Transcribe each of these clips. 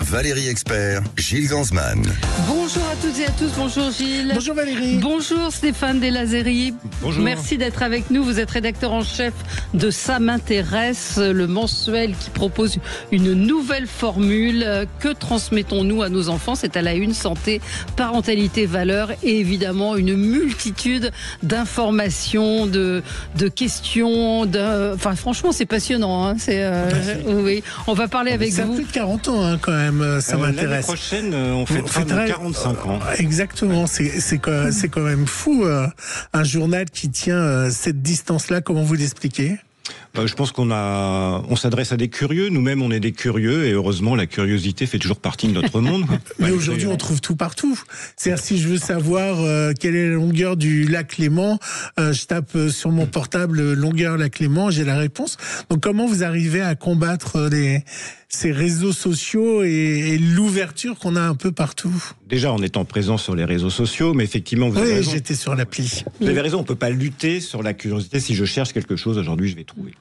Valérie Expert, Gilles Gansman. Bonjour à toutes et à tous, bonjour Gilles. Bonjour Valérie. Bonjour Stéphane Delazérie. Bonjour. Merci d'être avec nous. Vous êtes rédacteur en chef de Ça m'intéresse, le mensuel qui propose une nouvelle formule. Que transmettons-nous à nos enfants? C'est à la une: santé, parentalité, valeurs et évidemment une multitude d'informations, de questions. Enfin, franchement, c'est passionnant. Hein. Oui. On va parler avec ça vous. Ça a plus de 40 ans hein, quand même, ça m'intéresse. L'année prochaine, on fêtera nos 45 ans. Exactement, c'est quand même fou, un journal qui tient cette distance-là. Comment vous l'expliquez ? Je pense on s'adresse à des curieux. Nous-mêmes, on est des curieux, et heureusement, la curiosité fait toujours partie de notre monde. Mais aujourd'hui, on trouve tout partout. C'est-à-dire, si je veux savoir quelle est la longueur du lac Léman, je tape sur mon portable longueur lac Léman, j'ai la réponse. Donc, comment vous arrivez à combattre ces réseaux sociaux et l'ouverture qu'on a un peu partout? Déjà, en étant présent sur les réseaux sociaux, mais effectivement, vous avez raison. J'étais sur l'appli. Vous avez raison, on ne peut pas lutter sur la curiosité. Si je cherche quelque chose, aujourd'hui, je vais trouver.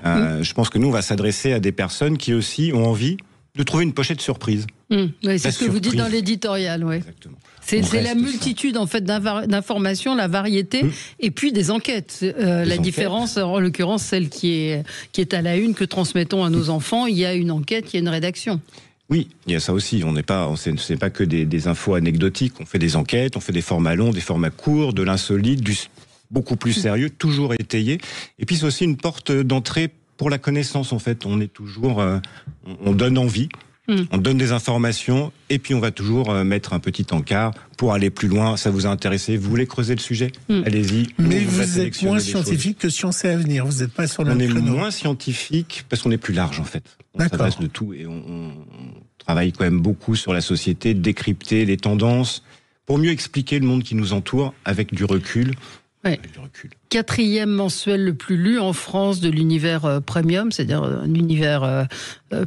Je pense que nous, on va s'adresser à des personnes qui aussi ont envie de trouver une pochette surprise. Oui, c'est ce que vous dites dans l'éditorial. Ouais. Exactement. C'est la multitude en fait d'informations, la variété, et puis des enquêtes. La différence, en l'occurrence, celle qui est à la une, que transmettons à nos enfants, il y a une enquête, il y a une rédaction. Oui, il y a ça aussi. Ce n'est pas que des infos anecdotiques. On fait des enquêtes, on fait des formats longs, des formats courts, de l'insolite, beaucoup plus sérieux, toujours étayé. Et puis c'est aussi une porte d'entrée pour la connaissance. En fait, on est toujours, on donne envie. On donne des informations et puis on va toujours mettre un petit encart pour aller plus loin. Ça vous a intéressé? Vous voulez creuser le sujet? Allez-y. Mais vous êtes moins scientifique que Science et Avenir. Vous n'êtes pas sur le même créneau. On est moins scientifique parce qu'on est plus large en fait. On s'adresse de tout et on travaille quand même beaucoup sur la société, décrypter les tendances pour mieux expliquer le monde qui nous entoure avec du recul. Ouais. 4e mensuel le plus lu en France de l'univers premium, c'est-à-dire un univers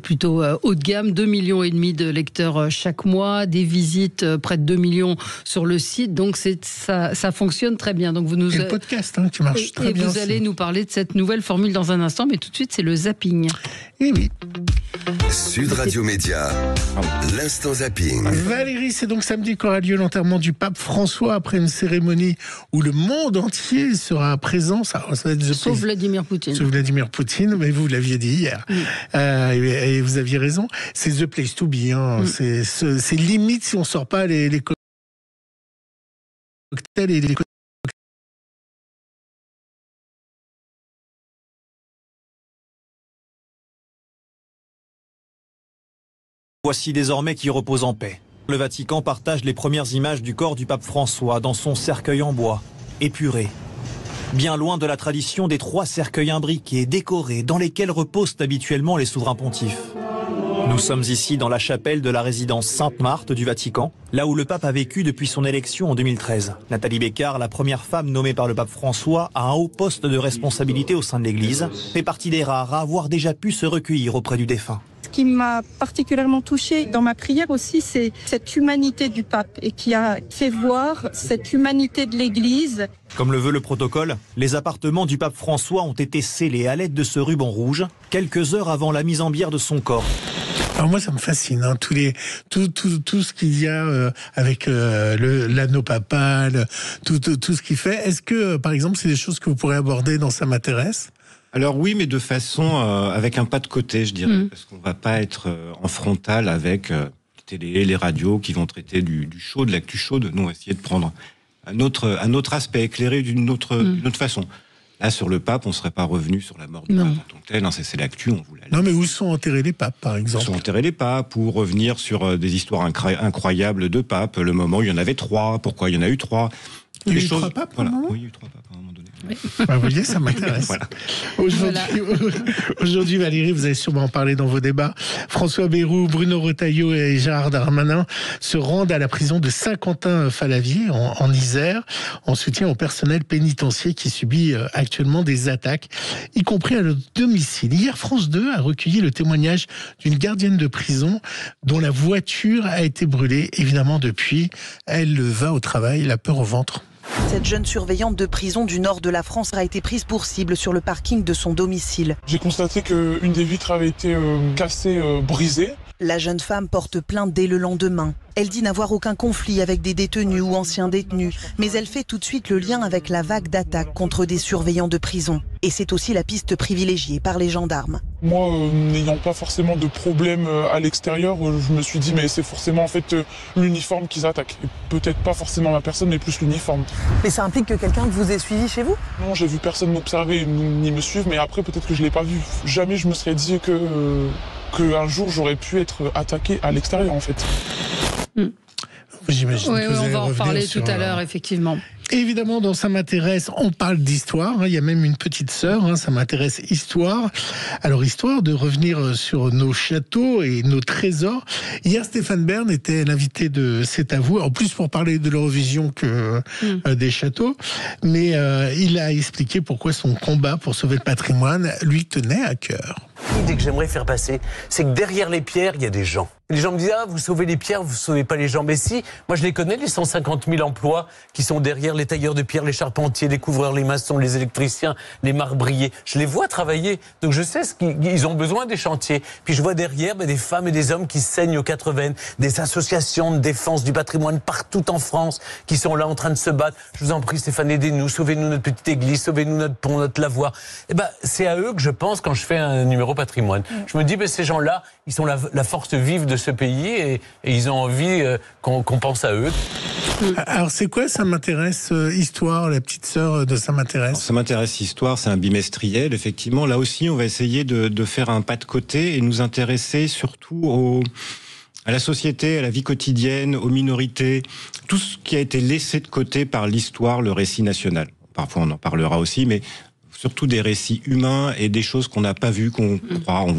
plutôt haut de gamme, 2,5 millions de lecteurs chaque mois, des visites près de 2 millions sur le site, donc ça fonctionne très bien. Donc vous et le podcast qui marche très bien. Et vous allez nous parler de cette nouvelle formule dans un instant, mais tout de suite c'est le zapping. Et oui. Sud Radio Média, l'instant zapping. Valérie, c'est donc samedi qu'aura lieu l'enterrement du pape François après une cérémonie où le monde entier sera présent. Ça va être Sauf Vladimir Poutine. Sauf Vladimir Poutine, mais vous l'aviez dit hier. Et vous aviez raison. C'est the place to be. Hein. C'est limite si on sort pas les cocktails et les Voici désormais qui repose en paix. Le Vatican partage les premières images du corps du pape François dans son cercueil en bois, épuré. Bien loin de la tradition des 3 cercueils imbriqués, décorés, dans lesquels reposent habituellement les souverains pontifes. Nous sommes ici dans la chapelle de la résidence Sainte-Marthe du Vatican, là où le pape a vécu depuis son élection en 2013. Nathalie Bécard, la première femme nommée par le pape François à un haut poste de responsabilité au sein de l'Église, fait partie des rares à avoir déjà pu se recueillir auprès du défunt. Ce qui m'a particulièrement touchée dans ma prière aussi, c'est cette humanité du pape et qui a fait voir cette humanité de l'Église. Comme le veut le protocole, les appartements du pape François ont été scellés à l'aide de ce ruban rouge, quelques heures avant la mise en bière de son corps. Alors moi, ça me fascine, hein, tout ce qu'il y a avec l'anneau papal, tout ce qu'il fait. Est-ce que, par exemple, c'est des choses que vous pourrez aborder dans Ça m'intéresse ? Alors oui, mais de façon avec un pas de côté, je dirais, parce qu'on va pas être en frontal avec les télés, les radios qui vont traiter du chaud, de l'actu chaude. Nous, on va essayer de prendre un autre aspect, éclairé d'une autre façon. Là, sur le pape, on ne serait pas revenu sur la mort du pape en tant que tel. Non, c'est l'actu, on vous l'a dit. Non, mais où sont enterrés les papes, par exemple ? Où sont enterrés les papes, ou revenir sur des histoires incroyables de papes. Le moment où il y en avait 3, pourquoi il y en a eu 3. Il y a eu 3 papes, voilà. Oui, il y a eu 3 papes à un moment donné. Oui. Vous voyez, ça m'intéresse. Voilà. Aujourd'hui, Valérie, vous allez sûrement en parler dans vos débats. François Bayrou, Bruno Retailleau et Gérard Darmanin se rendent à la prison de Saint-Quentin-Fallavier, en Isère, en soutien au personnel pénitentiaire qui subit actuellement des attaques, y compris à leur domicile. Hier, France 2 a recueilli le témoignage d'une gardienne de prison dont la voiture a été brûlée. Évidemment, depuis, elle va au travail, la peur au ventre. Cette jeune surveillante de prison du nord de la France a été prise pour cible sur le parking de son domicile. J'ai constaté qu'une des vitres avait été cassée, brisée. La jeune femme porte plainte dès le lendemain. Elle dit n'avoir aucun conflit avec des détenus ou anciens détenus, mais elle fait tout de suite le lien avec la vague d'attaques contre des surveillants de prison. Et c'est aussi la piste privilégiée par les gendarmes. Moi, n'ayant pas forcément de problème à l'extérieur, je me suis dit mais c'est forcément en fait l'uniforme qu'ils attaquent. Et peut-être pas forcément ma personne, mais plus l'uniforme. Mais ça implique que quelqu'un vous ait suivi chez vous ? Non, j'ai vu personne m'observer ni me suivre, mais après peut-être que je l'ai pas vu. Jamais je me serais dit qu'un jour j'aurais pu être attaqué à l'extérieur en fait. J'imagine Oui, que vous on allez va en revenir parler sur, tout à l'heure, effectivement. Évidemment, dans Ça m'intéresse, on parle d'histoire. Il y a même une petite sœur, Ça m'intéresse histoire. Alors, histoire de revenir sur nos châteaux et nos trésors. Hier, Stéphane Bern était l'invité de C'est à vous. En plus, pour parler de l'Eurovision que des châteaux. Mais il a expliqué pourquoi son combat pour sauver le patrimoine lui tenait à cœur. L'idée que j'aimerais faire passer, c'est que derrière les pierres, il y a des gens. Les gens me disent « Ah, vous sauvez les pierres, vous sauvez pas les gens ». Mais si, moi je les connais, les 150 000 emplois qui sont derrière les tailleurs de pierre, les charpentiers, les couvreurs, les maçons, les électriciens, les marbriers. Je les vois travailler, donc je sais qu'ils ont besoin des chantiers. Puis je vois derrière des femmes et des hommes qui saignent aux 80, des associations de défense du patrimoine partout en France qui sont là en train de se battre. Je vous en prie Stéphane, aidez-nous, sauvez-nous notre petite église, sauvez-nous notre pont, notre lavoir. Et c'est à eux que je pense quand je fais un numéro patrimoine. Je me dis, ces gens-là, ils sont la force vive de ce pays et ils ont envie qu'on pense à eux. Alors, c'est quoi Ça m'intéresse histoire, la petite sœur de Ça m'intéresse? Alors, Ça m'intéresse histoire, c'est un bimestriel, effectivement. Là aussi, on va essayer de faire un pas de côté et nous intéresser surtout à la société, à la vie quotidienne, aux minorités, tout ce qui a été laissé de côté par l'histoire, le récit national. Parfois, on en parlera aussi, mais surtout des récits humains et des choses qu'on n'a pas vues, on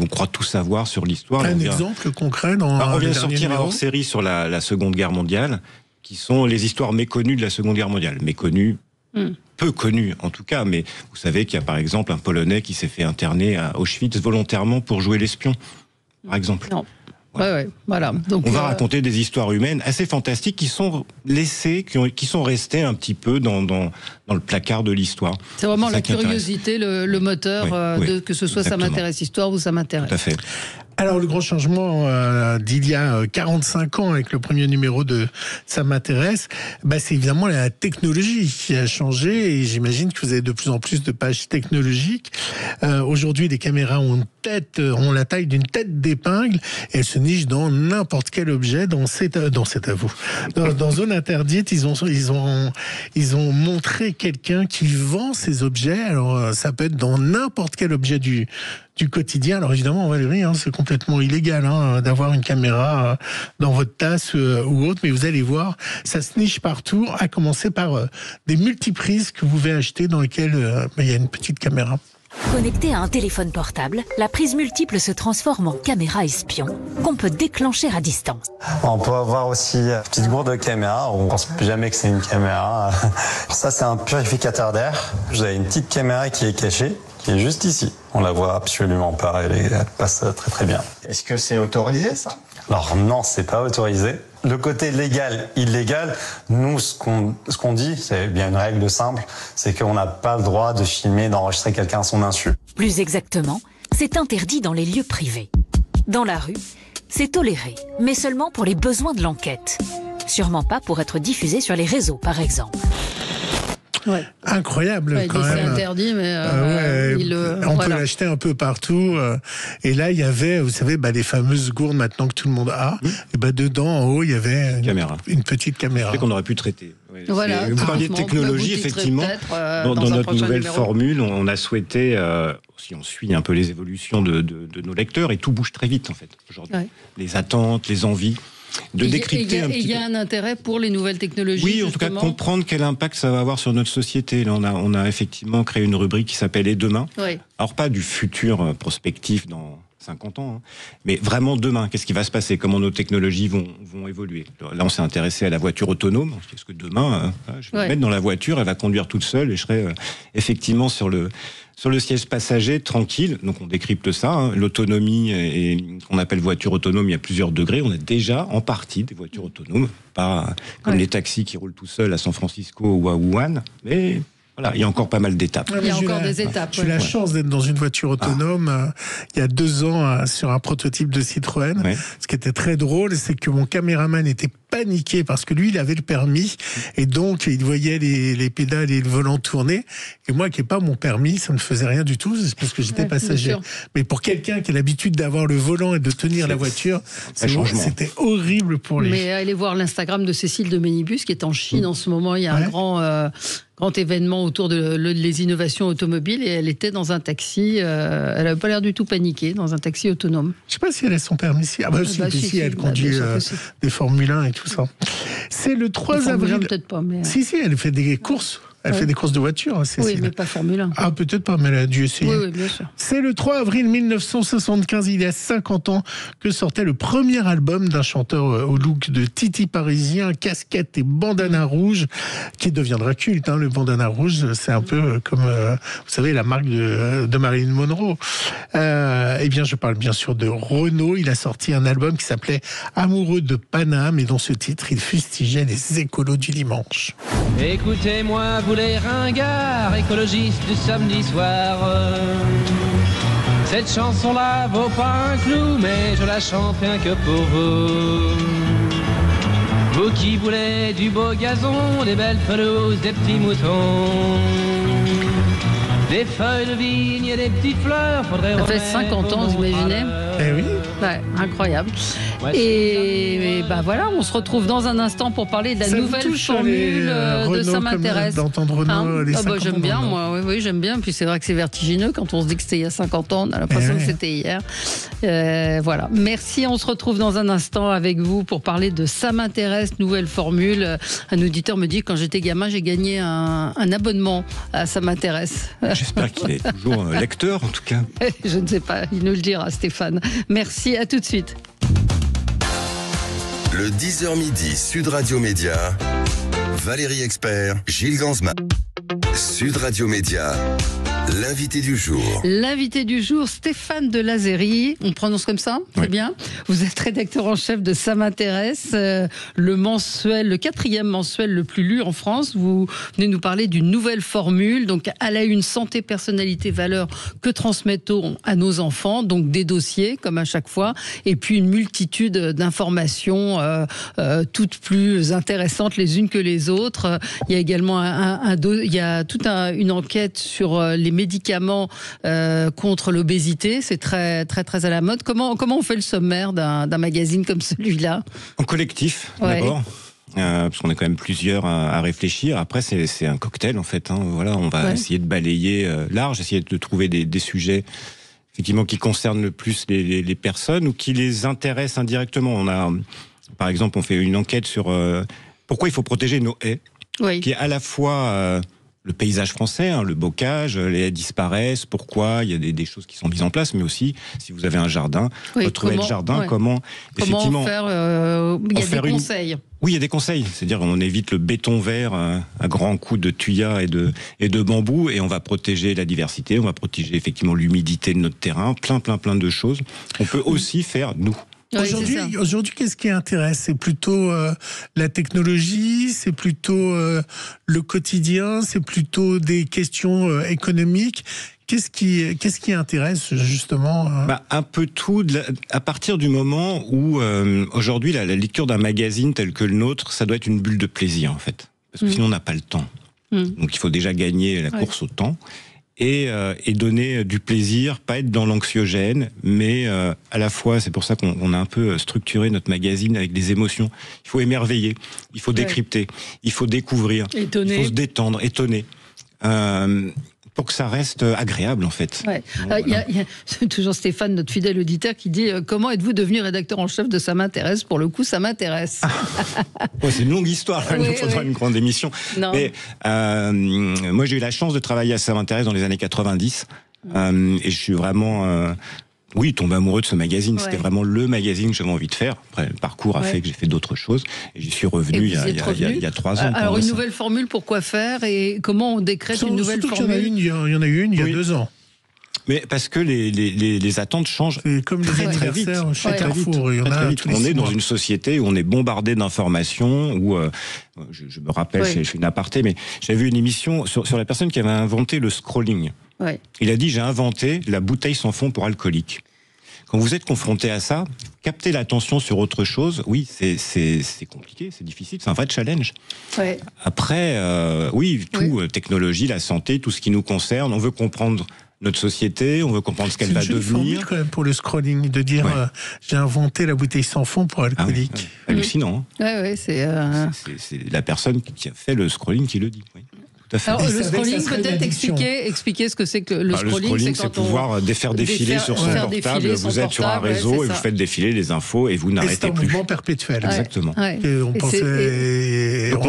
croit tout savoir sur l'histoire. Un exemple concret dans on vient de le sortir dernier un numéro. hors-série sur la Seconde Guerre mondiale, qui sont les histoires méconnues de la Seconde Guerre mondiale. Méconnues, peu connues en tout cas, mais vous savez qu'il y a par exemple un Polonais qui s'est fait interner à Auschwitz volontairement pour jouer l'espion, par exemple. Non. Ouais, voilà. Donc, on va raconter des histoires humaines assez fantastiques qui sont laissées, qui sont restées un petit peu dans le placard de l'histoire. C'est vraiment la qui curiosité, le moteur, que ce soit exactement. Ça m'intéresse histoire ou Ça m'intéresse. Tout à fait. Alors, le grand changement d'il y a 45 ans avec le premier numéro de Ça m'intéresse, c'est évidemment la technologie qui a changé et j'imagine que vous avez de plus en plus de pages technologiques. Aujourd'hui, les caméras ont la taille d'une tête d'épingle et elles se nichent dans n'importe quel objet dans C'est à vous. Dans Zone Interdite, ils ont montré quelqu'un qui vend ces objets. Alors, ça peut être dans n'importe quel objet du quotidien. Alors évidemment, Valérie, c'est complètement illégal d'avoir une caméra dans votre tasse ou autre, mais vous allez voir, ça se niche partout, à commencer par des multiprises que vous pouvez acheter dans lesquelles il y a une petite caméra. Connectée à un téléphone portable, la prise multiple se transforme en caméra espion qu'on peut déclencher à distance. On peut avoir aussi une petite gourde de caméra, on pense plus jamais que c'est une caméra. Ça, c'est un purificateur d'air. Vous avez une petite caméra qui est cachée, qui est juste ici. On la voit absolument pas, elle passe très très bien. Est-ce que c'est autorisé ça ? Alors non, c'est pas autorisé. Le côté légal, illégal, nous ce qu'on dit, c'est bien une règle simple, c'est qu'on n'a pas le droit de filmer, d'enregistrer quelqu'un à son insu. Plus exactement, c'est interdit dans les lieux privés. Dans la rue, c'est toléré, mais seulement pour les besoins de l'enquête. Sûrement pas pour être diffusé sur les réseaux, par exemple. Ouais. Incroyable quand même. C'est interdit, mais on peut l'acheter un peu partout. Et là, il y avait, vous savez, les fameuses gourdes maintenant que tout le monde a. Et dedans, en haut, il y avait une petite caméra. C'est qu'on aurait pu traiter. Ouais, voilà, vous parliez de technologie, effectivement. Dans notre nouvelle formule, on a souhaité, si on suit un peu les évolutions de nos lecteurs, et tout bouge très vite en fait aujourd'hui. Ouais. Les attentes, les envies. De décrypter un petit peu. Il y a un intérêt pour les nouvelles technologies. Oui, en tout cas, comprendre quel impact ça va avoir sur notre société. Là, on a effectivement créé une rubrique qui s'appelle Et demain. Oui. Alors, pas du futur prospectif dans 50 ans, mais vraiment demain. Qu'est-ce qui va se passer? Comment nos technologies vont évoluer? Là, on s'est intéressé à la voiture autonome. Est-ce que demain, je vais me mettre dans la voiture, elle va conduire toute seule et je serai effectivement sur le siège passager, tranquille. Donc on décrypte ça. L'autonomie, et qu'on appelle voiture autonome, il y a plusieurs degrés. On a déjà en partie des voitures autonomes, pas comme les taxis qui roulent tout seuls à San Francisco ou à Wuhan, mais Voilà, il y a encore pas mal d'étapes. Il y a encore des étapes. J'ai eu la chance d'être dans une voiture autonome il y a 2 ans sur un prototype de Citroën. Ouais. Ce qui était très drôle, c'est que mon caméraman était paniqué parce que lui, il avait le permis et donc il voyait les pédales et le volant tourner. Et moi, qui n'ai pas mon permis, ça ne faisait rien du tout, c'est parce que j'étais passager. Mais pour quelqu'un qui a l'habitude d'avoir le volant et de tenir la voiture, c'était horrible pour lui. Mais allez voir l'Instagram de Cécile de Ménibus qui est en Chine en ce moment. Il y a un grand événement autour des innovations automobiles et elle était dans un taxi. Elle n'avait pas l'air du tout paniquée, dans un taxi autonome. Je ne sais pas si elle a son permis ici. Si, elle conduit des Formule 1 et tout ça. C'est le 3 avril. Peut-être pas, mais... Si, elle fait des courses. Elle fait des courses de voiture, Cécile. Oui, mais pas Formule 1. Ah, peut-être pas, mais elle a dû essayer. Oui, bien sûr. C'est le 3 avril 1975, il y a 50 ans, que sortait le premier album d'un chanteur au look de Titi parisien, casquette et bandana rouge, qui deviendra culte. Le bandana rouge, c'est un peu comme, vous savez, la marque de Marilyn Monroe. Eh bien, je parle bien sûr de Renaud. Il a sorti un album qui s'appelait Amoureux de Paname, et dans ce titre, il fustigeait les écolos du dimanche. Écoutez-moi, vous les ringards, écologistes du samedi soir. Cette chanson-là vaut pas un clou, mais je la chante rien que pour vous. Vous qui voulez du beau gazon, des belles pelouses, des petits moutons, des feuilles de vigne et des petites fleurs, faudrait... Ça fait 50 ans, vous imaginez ? Eh oui. Ouais, incroyable. Et voilà, on se retrouve dans un instant pour parler de la nouvelle formule de Ça m'intéresse. D'entendre Renaud, les 50 j'aime bien, moi, oui, j'aime bien. Puis c'est vrai que c'est vertigineux quand on se dit que c'était il y a 50 ans, on a l'impression que c'était hier. Voilà. Merci, on se retrouve dans un instant avec vous pour parler de Ça m'intéresse, nouvelle formule. Un auditeur me dit que quand j'étais gamin, j'ai gagné un abonnement à Ça m'intéresse. J'espère qu'il est toujours lecteur, en tout cas. Je ne sais pas, il nous le dira, Stéphane. Merci, à tout de suite. Le 10h midi, Sud Radio Média, Valérie Expert, Gilles Gansman. Sud Radio Média, l'invité du jour. L'invité du jour, Stéphane de Lazéry. On prononce comme ça, c'est bien. Vous êtes rédacteur en chef de Ça m'intéresse, le 4e mensuel le plus lu en France. Vous venez nous parler d'une nouvelle formule, donc à la une santé, personnalité, valeurs que transmettons à nos enfants, donc des dossiers comme à chaque fois, et puis une multitude d'informations toutes plus intéressantes les unes que les autres. Il y a également une enquête sur les médicaments contre l'obésité. C'est très, très, très à la mode. Comment on fait le sommaire d'un magazine comme celui-là ? En collectif, d'abord. Parce qu'on est quand même plusieurs à réfléchir. Après, c'est un cocktail, en fait. Voilà, on va essayer de balayer large, essayer de trouver des sujets effectivement qui concernent le plus les personnes ou qui les intéressent indirectement. Par exemple, on fait une enquête sur pourquoi il faut protéger nos haies, qui est à la fois le paysage français, le bocage, les haies disparaissent, pourquoi, il y a des choses qui sont mises en place, mais aussi, si vous avez un jardin, votre haie de jardin, comment effectivement faire, il y a des conseils. Oui, il y a des conseils, c'est-à-dire on évite le béton vert à grands coups de tuyas et de bambou, et on va protéger la diversité, on va protéger effectivement l'humidité de notre terrain, plein de choses. On peut aussi faire, nous. Aujourd'hui, qu'est-ce qui intéresse ? C'est plutôt la technologie, c'est plutôt le quotidien, c'est plutôt des questions économiques. Qu'est-ce qui intéresse justement Un peu tout, à partir du moment où aujourd'hui la lecture d'un magazine tel que le nôtre, ça doit être une bulle de plaisir en fait, parce que sinon on n'a pas le temps. Donc il faut déjà gagner la course au temps. Et donner du plaisir, pas être dans l'anxiogène, mais à la fois, c'est pour ça qu'on a un peu structuré notre magazine avec des émotions. Il faut émerveiller, il faut décrypter, il faut découvrir, étonner. Il faut se détendre, étonner. Pour que ça reste agréable en fait. Il y a toujours Stéphane, notre fidèle auditeur, qui dit comment êtes-vous devenu rédacteur en chef de Ça m'intéresse ? Pour le coup, ça m'intéresse. C'est une longue histoire, il nous faudra une grande émission. Mais moi j'ai eu la chance de travailler à Ça m'intéresse dans les années 90 et je suis vraiment tombé amoureux de ce magazine. C'était vraiment le magazine que j'avais envie de faire. Après, le parcours a fait que j'ai fait d'autres choses. Et j'y suis revenu il y a 3 ans. Alors, une nouvelle formule, pour quoi faire ? Et comment on décrète une nouvelle formule ? Il y en a eu une il y a 2 ans. Mais parce que les attentes changent. C'est comme les anniversaires chez Carrefour. On est dans une société où on est bombardé d'informations, où je me rappelle, je fais une aparté, mais j'avais vu une émission sur la personne qui avait inventé le scrolling. Ouais. Il a dit, j'ai inventé la bouteille sans fond pour alcoolique. Quand vous êtes confronté à ça, capter l'attention sur autre chose, oui, c'est compliqué, c'est difficile, c'est un vrai challenge. Ouais. Après, technologie, la santé, tout ce qui nous concerne, on veut comprendre notre société, on veut comprendre ce qu'elle va devenir. C'est une formule quand même pour le scrolling, de dire j'ai inventé la bouteille sans fond pour alcoolique. Hallucinant. Hein. C'est la personne qui a fait le scrolling qui le dit. Oui. Alors, le scrolling, peut-être expliquer ce que c'est que le scrolling. Le scrolling, c'est pouvoir faire défiler sur son portable. Vous êtes sur un réseau et vous faites défiler les infos et vous n'arrêtez plus. C'est un mouvement perpétuel. Exactement. On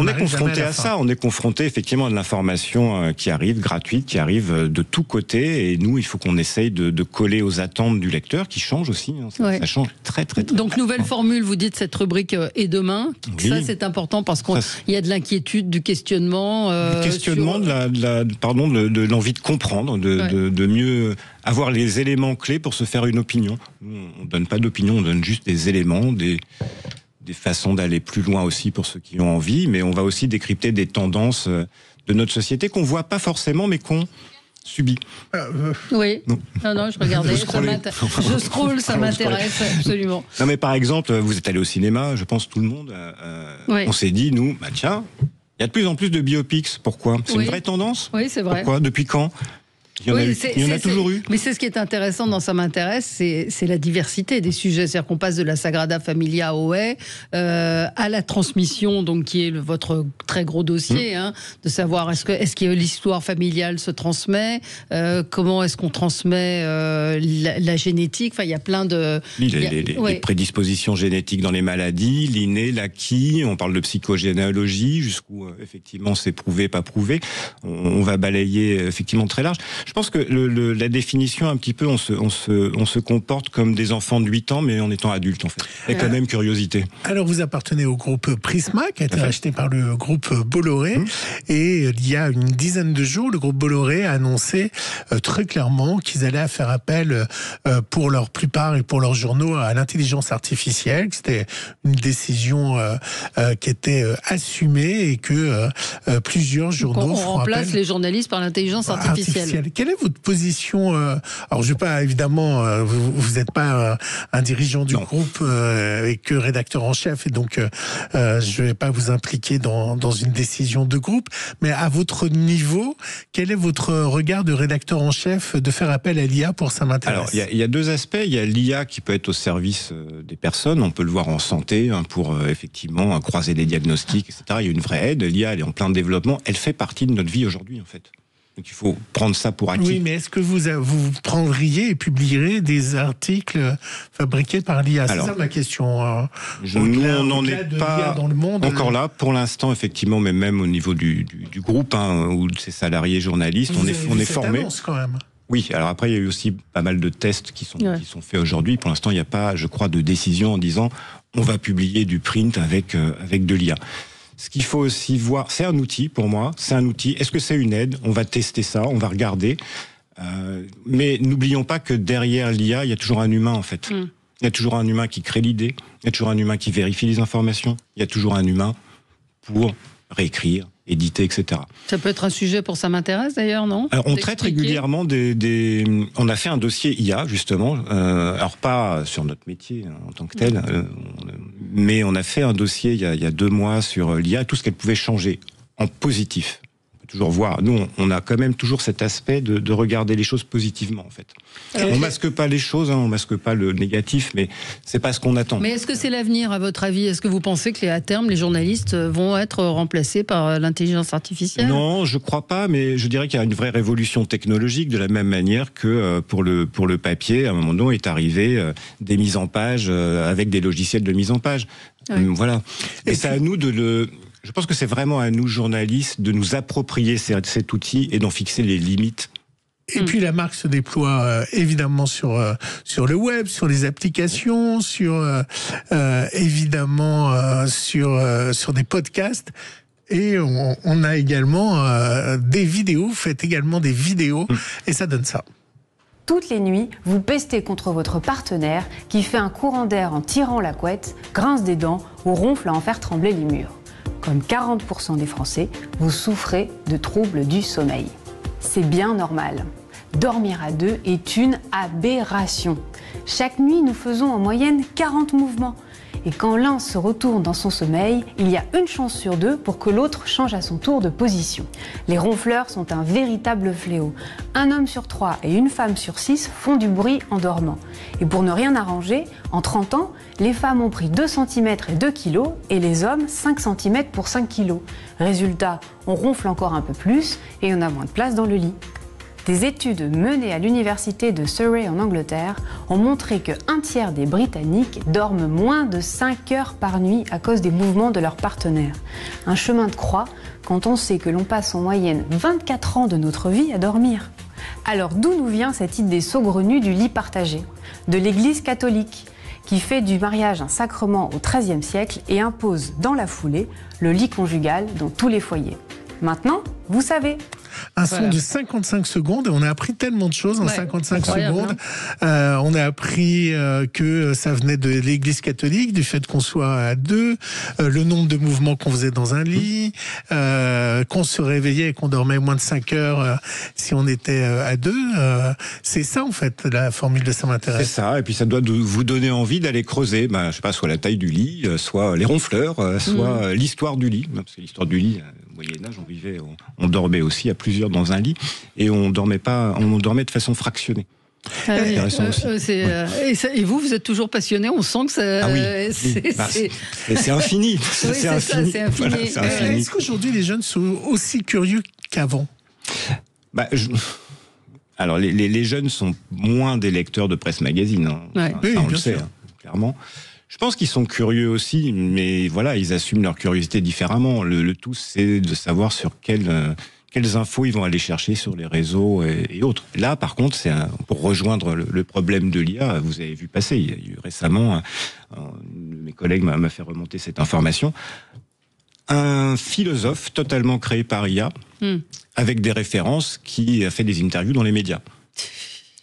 est confronté à ça. On est confronté effectivement à de l'information qui arrive, gratuite, qui arrive de tous côtés. Et nous, il faut qu'on essaye de coller aux attentes du lecteur, qui change aussi. Ça change très. Donc, nouvelle formule, vous dites cette rubrique et demain. Oui. Ça, c'est important parce qu'il y a de l'inquiétude, du questionnement. De l'envie de comprendre, de mieux avoir les éléments clés pour se faire une opinion. On ne donne pas d'opinion, on donne juste des éléments, des façons d'aller plus loin aussi pour ceux qui ont envie, mais on va aussi décrypter des tendances de notre société qu'on ne voit pas forcément, mais qu'on subit. Oui, non, je regardais, je scroll, ça m'intéresse absolument. Non, mais par exemple, vous êtes allé au cinéma, je pense tout le monde, on s'est dit, nous, tiens, il y a de plus en plus de biopics. Pourquoi ? C'est une vraie tendance ? Oui, c'est vrai. Pourquoi ? Depuis quand ? Il y en a toujours eu. Mais c'est ce qui est intéressant dans Ça m'intéresse, c'est la diversité des sujets. C'est-à-dire qu'on passe de la Sagrada Familia à la transmission, donc qui est votre très gros dossier, de savoir est-ce que l'histoire familiale se transmet, comment est-ce qu'on transmet la génétique. Enfin, il y a plein de les prédispositions génétiques dans les maladies, l'inné, l'acquis. On parle de psychogénéalogie, jusqu'où effectivement c'est prouvé, pas prouvé. On va balayer effectivement très large. Je pense que la définition, un petit peu, on se comporte comme des enfants de 8 ans, mais en étant adultes, en fait. Avec la même curiosité. Alors, vous appartenez au groupe Prisma, qui a été racheté par le groupe Bolloré. Et il y a une dizaine de jours, le groupe Bolloré a annoncé très clairement qu'ils allaient faire appel pour leur plupart et pour leurs journaux à l'intelligence artificielle. C'était une décision qui était assumée et que plusieurs journaux on remplace les journalistes par l'intelligence artificielle. Quelle est votre position Alors, je ne vais pas, évidemment, vous n'êtes pas un dirigeant du groupe et que rédacteur en chef, et donc je ne vais pas vous impliquer dans une décision de groupe, mais à votre niveau, quel est votre regard de rédacteur en chef de faire appel à l'IA pour Ça m'intéresse ? Alors, il y a deux aspects. Il y a l'IA qui peut être au service des personnes. On peut le voir en santé, pour effectivement croiser des diagnostics, etc. Il y a une vraie aide. L'IA, elle est en plein développement. Elle fait partie de notre vie aujourd'hui, en fait. Donc il faut prendre ça pour acquis. Oui, mais est-ce que vous prendriez et publierez des articles fabriqués par l'IA ? C'est ça ma question. Nous, on n'en est pas dans le monde, encore là. Pour l'instant, effectivement, mais même au niveau du groupe, ou de ses salariés journalistes, on est formés. Quand même. Oui, alors après, il y a eu aussi pas mal de tests qui sont faits aujourd'hui. Pour l'instant, il n'y a pas, je crois, de décision en disant on va publier du print avec de l'IA. Ce qu'il faut aussi voir, c'est un outil pour moi, c'est un outil. Est-ce que c'est une aide ? On va tester ça, on va regarder. Mais n'oublions pas que derrière l'IA, il y a toujours un humain en fait. Il y a toujours un humain qui crée l'idée, il y a toujours un humain qui vérifie les informations, il y a toujours un humain pour réécrire, éditer, etc. Ça peut être un sujet pour Ça m'intéresse d'ailleurs, non ? Alors, on traite régulièrement on a fait un dossier IA justement, alors pas sur notre métier en tant que tel, mais on a fait un dossier il y a 2 mois sur l'IA, tout ce qu'elle pouvait changer en positif. On peut toujours voir, nous on a quand même toujours cet aspect de regarder les choses positivement en fait. On masque pas les choses, on masque pas le négatif, mais c'est pas ce qu'on attend. Mais est-ce que c'est l'avenir à votre avis ? Est-ce que vous pensez que à terme les journalistes vont être remplacés par l'intelligence artificielle ? Non, je crois pas, mais je dirais qu'il y a une vraie révolution technologique de la même manière que pour le papier, à un moment donné est arrivé des mises en page avec des logiciels de mise en page. Voilà. Et c'est à nous je pense que c'est vraiment à nous, journalistes, de nous approprier cet outil et d'en fixer les limites. Et puis la marque se déploie évidemment sur le web, sur les applications, évidemment sur des podcasts. Et on a également des vidéos, faites également des vidéos, et ça donne ça. Toutes les nuits, vous pestez contre votre partenaire qui fait un courant d'air en tirant la couette, grince des dents ou ronfle à en faire trembler les murs. Comme 40% des Français, vous souffrez de troubles du sommeil. C'est bien normal. Dormir à deux est une aberration. Chaque nuit, nous faisons en moyenne 40 mouvements. Et quand l'un se retourne dans son sommeil, il y a une chance sur deux pour que l'autre change à son tour de position. Les ronfleurs sont un véritable fléau. Un homme sur 3 et une femme sur 6 font du bruit en dormant. Et pour ne rien arranger, en 30 ans, les femmes ont pris 2 cm et 2 kg et les hommes 5 cm pour 5 kg. Résultat, on ronfle encore un peu plus et on a moins de place dans le lit. Des études menées à l'université de Surrey en Angleterre ont montré qu'un tiers des Britanniques dorment moins de 5 heures par nuit à cause des mouvements de leur partenaire. Un chemin de croix quand on sait que l'on passe en moyenne 24 ans de notre vie à dormir. Alors d'où nous vient cette idée saugrenue du lit partagé ? De l'Église catholique, qui fait du mariage un sacrement au XIIIe siècle et impose dans la foulée le lit conjugal dans tous les foyers. Maintenant, vous savez. Un son de 55 secondes, et on a appris tellement de choses en 55 secondes. On a appris que ça venait de l'Église catholique, du fait qu'on soit à deux, le nombre de mouvements qu'on faisait dans un lit, qu'on se réveillait et qu'on dormait moins de 5 heures si on était à deux. C'est ça en fait la formule de Ça m'intéresse. C'est ça, et puis ça doit vous donner envie d'aller creuser, je sais pas, soit la taille du lit, soit les ronfleurs, soit l'histoire du lit, parce que l'histoire du lit, au Moyen-Âge, on dormait aussi à plusieurs dans un lit, et on dormait de façon fractionnée. Et vous êtes toujours passionné, on sent que ça... Ah oui, c'est infini. C'est infini. Voilà, c'est infini. Est-ce qu'aujourd'hui les jeunes sont aussi curieux qu'avant ? Alors les jeunes sont moins des lecteurs de presse magazine, on le sait, clairement. Je pense qu'ils sont curieux aussi, mais voilà, ils assument leur curiosité différemment. Le tout, c'est de savoir sur quelles infos ils vont aller chercher sur les réseaux et autres. Là, par contre, pour rejoindre le problème de l'IA, vous avez vu passer, il y a eu récemment, mes collègues m'a fait remonter cette information, un philosophe totalement créé par IA, avec des références, qui a fait des interviews dans les médias.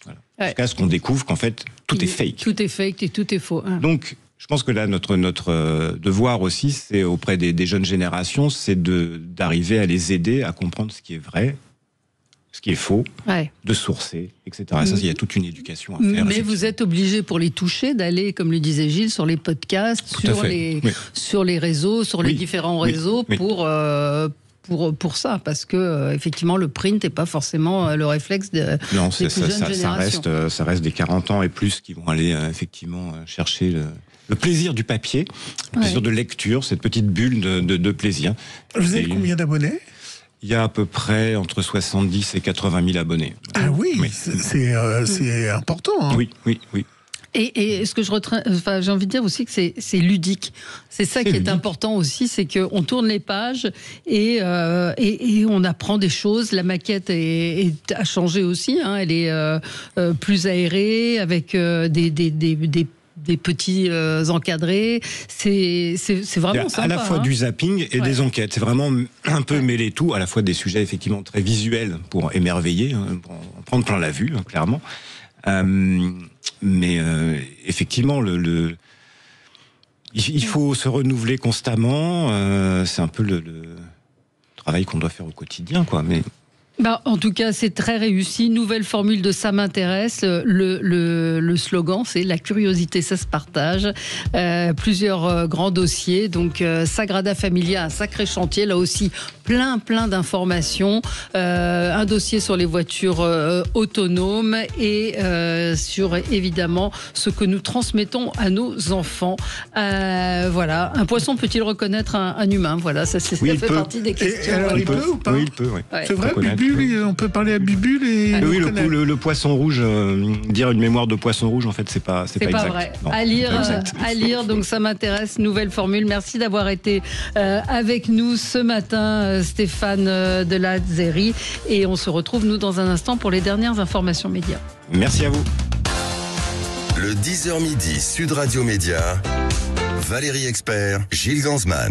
Voilà. Jusqu'à ce qu'on découvre qu'en fait, tout est fake. Tout est fake et tout est faux. Donc, je pense que là, notre devoir aussi, c'est auprès des jeunes générations, c'est d'arriver à les aider à comprendre ce qui est vrai, ce qui est faux, de sourcer, etc. Ça, il y a toute une éducation à faire. Mais vous êtes obligé, pour les toucher, d'aller, comme le disait Gilles, sur les podcasts, sur les réseaux, sur les différents réseaux, pour ça, parce que effectivement le print n'est pas forcément le réflexe des plus jeunes générations. Ça reste des 40 ans et plus qui vont aller effectivement chercher le plaisir du papier, le plaisir de lecture, cette petite bulle de plaisir. Vous avez combien d'abonnés ? Il y a à peu près entre 70 et 80 000 abonnés. Ah oui. C'est important. Hein. Oui. Et ce que j'ai envie de dire aussi que c'est ludique. C'est ça qui est important aussi, c'est qu'on tourne les pages et on apprend des choses. La maquette a changé aussi. Elle est plus aérée avec des petits encadrés. C'est vraiment sympa. À la fois du zapping et des enquêtes. C'est vraiment un peu mêler tout, à la fois des sujets effectivement très visuels pour émerveiller, pour en prendre plein la vue, clairement. Mais effectivement, il faut se renouveler constamment. C'est un peu le travail qu'on doit faire au quotidien, quoi. Mais en tout cas, c'est très réussi. Nouvelle formule de Ça m'intéresse. Le slogan, c'est la curiosité, ça se partage. Plusieurs grands dossiers. Donc, Sagrada Familia, un sacré chantier. Là aussi, plein d'informations. Un dossier sur les voitures autonomes et sur, évidemment, ce que nous transmettons à nos enfants. Voilà. Un poisson peut-il reconnaître un humain ? Voilà, ça fait partie des questions. Alors, il peut ou pas ? Oui, il peut, oui. C'est vrai, Bubule, on peut parler à Bubule et oui, le poisson rouge, dire une mémoire de poisson rouge, en fait, c'est pas exact. Vrai. Non, à lire, donc Ça m'intéresse, nouvelle formule. Merci d'avoir été avec nous ce matin, Stéphane Delazéry, et on se retrouve, nous, dans un instant pour les dernières informations médias. Merci à vous. Le 10h midi, Sud Radio Média, Valérie Expert, Gilles Gansman.